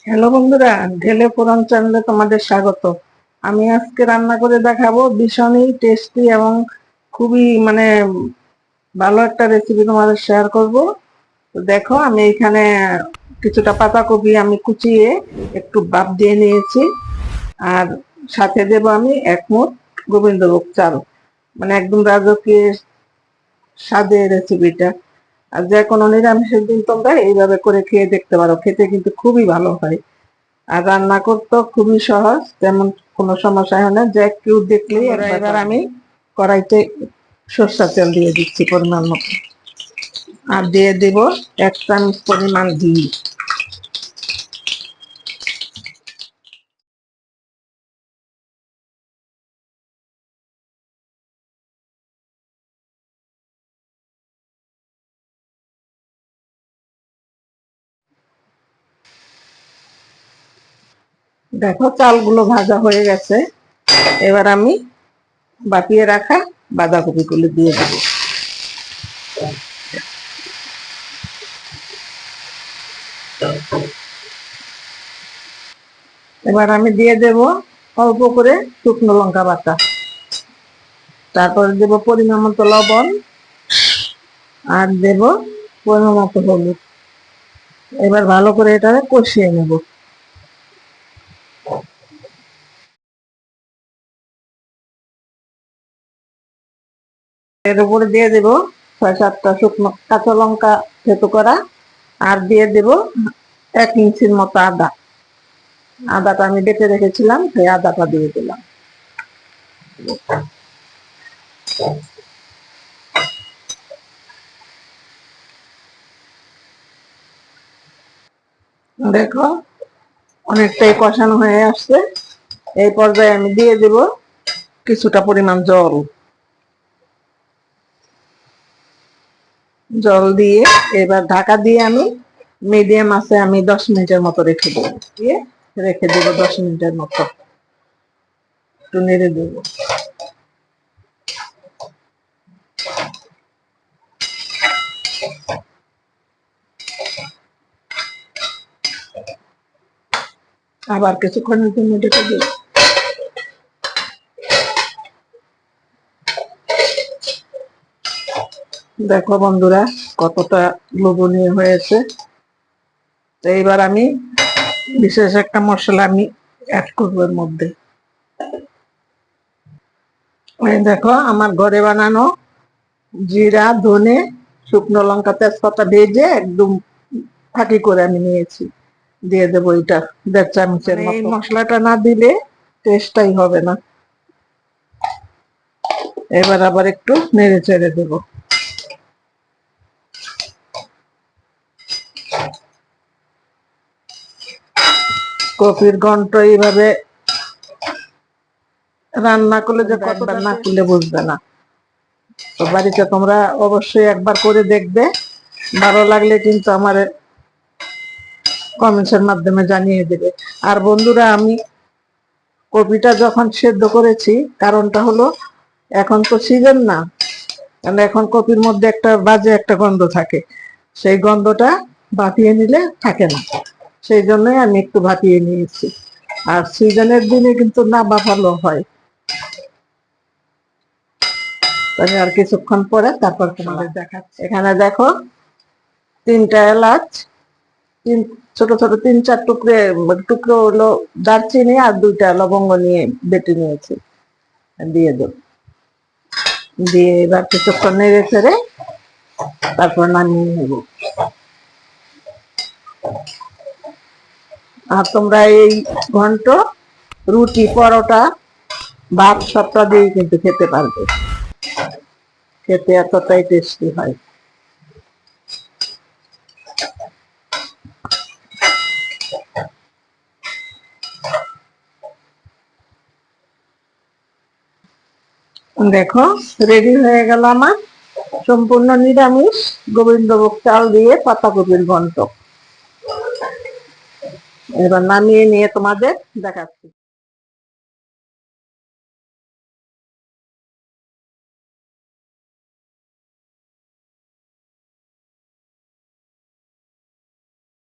Hello বন্ধুরা, ঢেলে পুরান চ্যানেলে তোমাদের স্বাগত। আমি আজকে রান্না করে দেখাবো ভীষণই টেস্টি এবং খুবই ভালো একটা রেসিপি তোমাদের শেয়ার করব। তো দেখো, আমি এখানে কিছুটা পাতাকপি আমি কুচিয়ে একটু ভাপ দিয়ে নিয়েছি। আর সাথে দেব আমি 1 মুঠ গোবিন্দভোগ চাল, একদম রাজকীয় স্বাদের রেসিপিটা। আর যে কোনো নিরামিষের দিন তোমরা এইভাবে করে খেয়ে দেখতে পারো, খেতে কিন্তু খুবই ভালো হয়। আর রান্না করতে খুবই সহজ, তেমন কোনো সমস্যা হয় না, যে কেউ দেখলেই। এবার আমি কড়াইতে সরষের তেল দিয়ে দিচ্ছি পরিমাণ মতো, আর দিয়ে দেব 1 চামচ পরিমাণ ঘি। দেখো, চালগুলো ভাজা হয়ে গেছে। এবার আমি বাপিয়ে রাখা বাঁধাকপিগুলো দিয়ে দেবো। এবার আমি দিয়ে দেব অল্প করে শুকনো লঙ্কা বাটা, তারপরে দেব পরিমাণ মতো লবণ, আর দেব পরিমাণ মতো হলুদ। এবার ভালো করে এটা কষিয়ে নেব। এর উপরে দিয়ে দেব 6-7টা শুকনো কাঁচা লঙ্কা থেতো করা, আর দিয়ে দেব 1 ইঞ্চির মতো আদা। আদাটা আমি বেটে রেখেছিলাম, সেই আদাটা দিয়ে দিলাম। দেখো, অনেকটাই কষানো হয়ে আসছে। এই পর্যায়ে আমি দিয়ে দেব কিছুটা পরিমাণ জল। জল দিয়ে এবার ঢাকা দিয়ে আমি মিডিয়াম আছে আমি 10 মিনিটের মতো রেখে দেবো। দিয়ে রেখে দেবো 10 মিনিটের মতো, একটু নেড়ে দেবো। আবার কিছুক্ষণের জন্য ঢেকে দেবো। দেখো বন্ধুরা, কতটা লোভনীয় হয়েছে। তো এইবার আমি বিশেষ একটা মশলা আমি অ্যাড করবো এর মধ্যে। দেখো, আমার ঘরে বানানো জিরা, ধনে, শুকনো লঙ্কা, তেজপাতা ভেজে একদম ফাঁকি করে আমি নিয়েছি, দিয়ে দেবো এটা 1.5 চামচের মতো। এই মশলাটা না দিলে টেস্টটাই হবে না। এবার আবার একটু নেড়ে চেড়ে দেবো। কপির ঘন্ট এইভাবে রান্না করলে যে কতবার না করলে বুঝবে না। তো বাড়িতে তোমরা অবশ্যই একবার করে দেখবে। ভালো লাগলে কিন্তু আমার কমেন্টসের মাধ্যমে জানিয়ে দেবে। আর বন্ধুরা, আমি কপিটা যখন সেদ্ধ করেছি, কারণটা হলো এখন তো সিজন না, কারণ এখন কপির মধ্যে একটা বাজে একটা গন্ধ থাকে, সেই গন্ধটা ভাপিয়ে নিলে থাকে না। সেই জন্যই আমি একটু ভাপিয়ে নিয়েছি। আর সিজনের দিনে কিন্তু না ভাপালো হয়। তবে আর কিছুক্ষণ পরে তারপর তোমাদের দেখাচ্ছি। এখানে দেখো, 3টা এলাচ, তিন ছোট ছোট 3-4 টুকরে টুকরো হলো দারচিনি, আর 2টা লবঙ্গ নিয়ে বেটে নিয়েছি, দিয়ে দেব। দিয়ে এবার কিছুক্ষণ নেড়ে ছেড়ে তারপর নামিয়ে নেব। আর তোমরা এই ঘন্ট রুটি, পরোটা, ভাত সবটা দিয়ে কিন্তু খেতে পারবে। খেতে এতটাই টেস্টি হয়। দেখো, রেডি হয়ে গেল আমার সম্পূর্ণ নিরামিষ গোবিন্দভোগ চাল দিয়ে পাতাকপির ঘন্ট। এবার নামিয়ে নিয়ে তোমাদের দেখাচ্ছি।